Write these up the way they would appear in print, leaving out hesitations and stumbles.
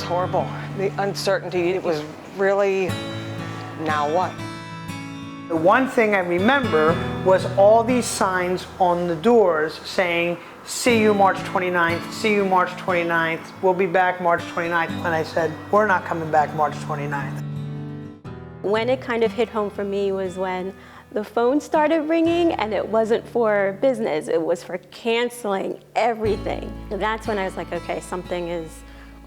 was horrible. The uncertainty, it was really, now what? The one thing I remember was all these signs on the doors saying, see you March 29th, see you March 29th, we'll be back March 29th. And I said, we're not coming back March 29th. When it kind of hit home for me was when the phone started ringing, and it wasn't for business, it was for canceling everything. And that's when I was like, okay, something is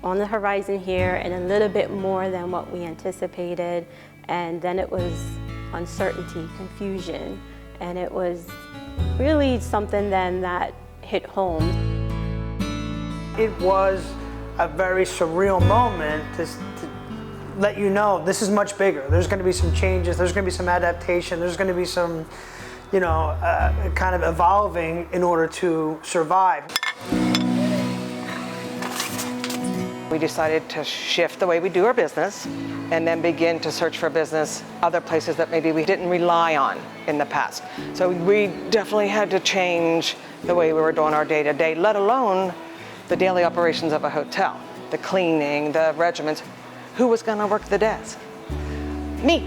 on the horizon here and a little bit more than what we anticipated. And then it was uncertainty, confusion, and it was really something then that hit home. It was a very surreal moment to let you know this is much bigger. There's going to be some changes, there's going to be some adaptation, there's going to be some, kind of evolving in order to survive. We decided to shift the way we do our business and then begin to search for business other places that maybe we didn't rely on in the past. So we definitely had to change the way we were doing our day-to-day, let alone the daily operations of a hotel, the cleaning, the regiments. Who was gonna work the desk? Me,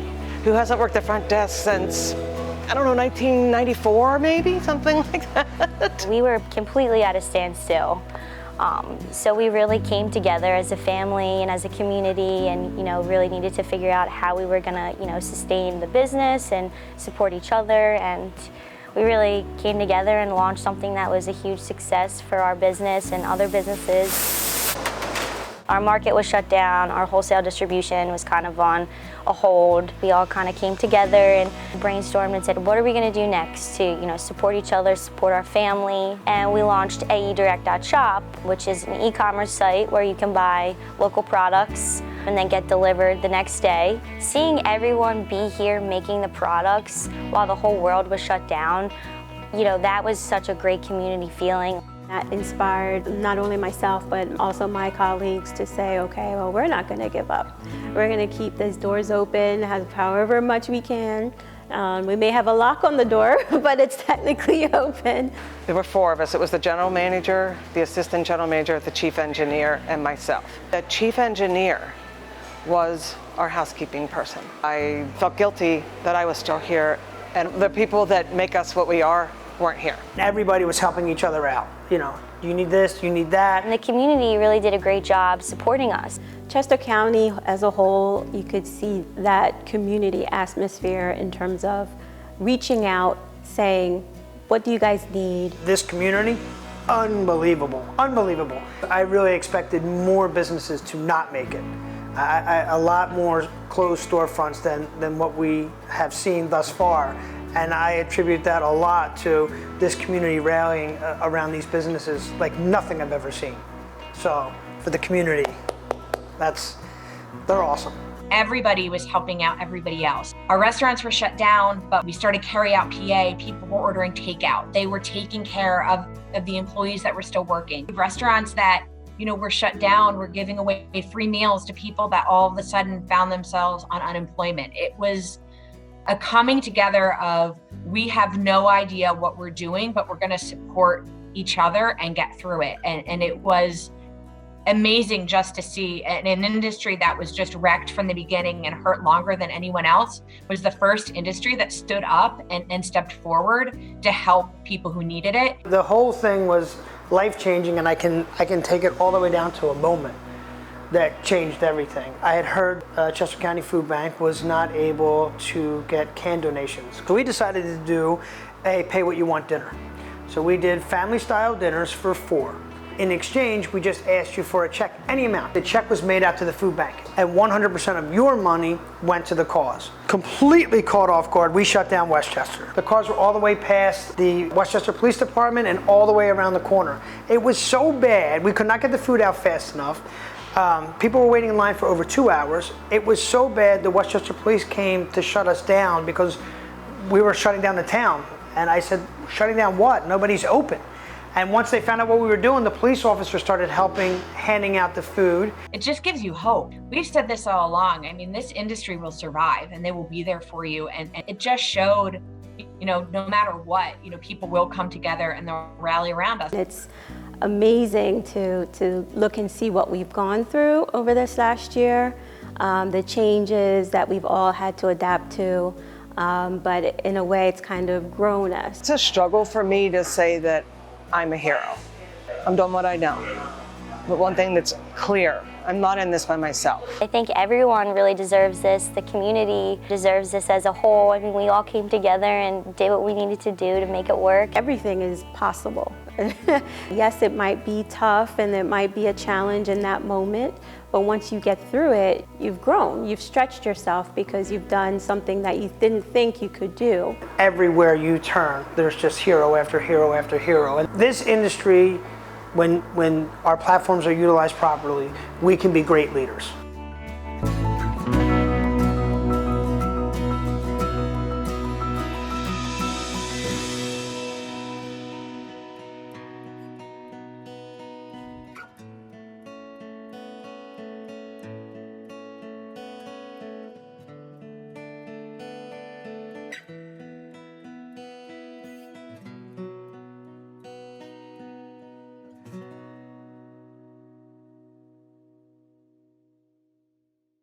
who hasn't worked the front desk since, 1994 maybe, something like that. We were completely at a standstill. So we really came together as a family and as a community, and really needed to figure out how we were gonna sustain the business and support each other. And we really came together and launched something that was a huge success for our business and other businesses. Our market was shut down, our wholesale distribution was kind of on a hold. We all kind of came together and brainstormed and said, what are we going to do next to support each other, support our family? And we launched aedirect.shop, which is an e-commerce site where you can buy local products and then get delivered the next day. Seeing everyone be here making the products while the whole world was shut down, that was such a great community feeling. That inspired not only myself, but also my colleagues to say, okay, well, we're not going to give up. We're going to keep these doors open, however much we can. We may have a lock on the door, but it's technically open. There were 4 of us. It was the general manager, the assistant general manager, the chief engineer, and myself. The chief engineer was our housekeeping person. I felt guilty that I was still here, and the people that make us what we are weren't here. Everybody was helping each other out. You need this, you need that. And the community really did a great job supporting us. Chester County as a whole, you could see that community atmosphere in terms of reaching out, saying, what do you guys need? This community, unbelievable, unbelievable. I really expected more businesses to not make it. A lot more closed storefronts than what we have seen thus far. And I attribute that a lot to this community rallying around these businesses like nothing I've ever seen. So for the community, they're awesome. Everybody was helping out everybody else. Our restaurants were shut down, but we started carry out PA. People were ordering takeout. They were taking care of the employees that were still working. Restaurants that were shut down were giving away free meals to people that all of a sudden found themselves on unemployment. It was a coming together of, we have no idea what we're doing, but we're going to support each other and get through it. And it was amazing just to see an industry that was just wrecked from the beginning and hurt longer than anyone else was the first industry that stood up and stepped forward to help people who needed it. The whole thing was life-changing, and I can take it all the way down to a moment that changed everything. I had heard Chester County Food Bank was not able to get can donations. So we decided to do a pay what you want dinner. So we did family style dinners for 4. In exchange, we just asked you for a check, any amount. The check was made out to the food bank, and 100% of your money went to the cause. Completely caught off guard, we shut down Westchester. The cars were all the way past the Westchester Police Department and all the way around the corner. It was so bad, we could not get the food out fast enough. People were waiting in line for over 2 hours. It was so bad the Westchester Police came to shut us down because we were shutting down the town. And I said, shutting down what? Nobody's open. And once they found out what we were doing, the police officer started helping, handing out the food. It just gives you hope. We've said this all along. I mean, this industry will survive and they will be there for you. And it just showed, no matter what, people will come together and they'll rally around us. It's amazing to look and see what we've gone through over this last year, the changes that we've all had to adapt to, but in a way it's kind of grown us. It's a struggle for me to say that I'm a hero. I'm doing what I know. But one thing that's clear, I'm not in this by myself. I think everyone really deserves this. The community deserves this as a whole. I mean, we all came together and did what we needed to do to make it work. Everything is possible. Yes, it might be tough and it might be a challenge in that moment, but once you get through it, you've grown. You've stretched yourself because you've done something that you didn't think you could do. Everywhere you turn, there's just hero after hero after hero. And this industry, when our platforms are utilized properly, we can be great leaders.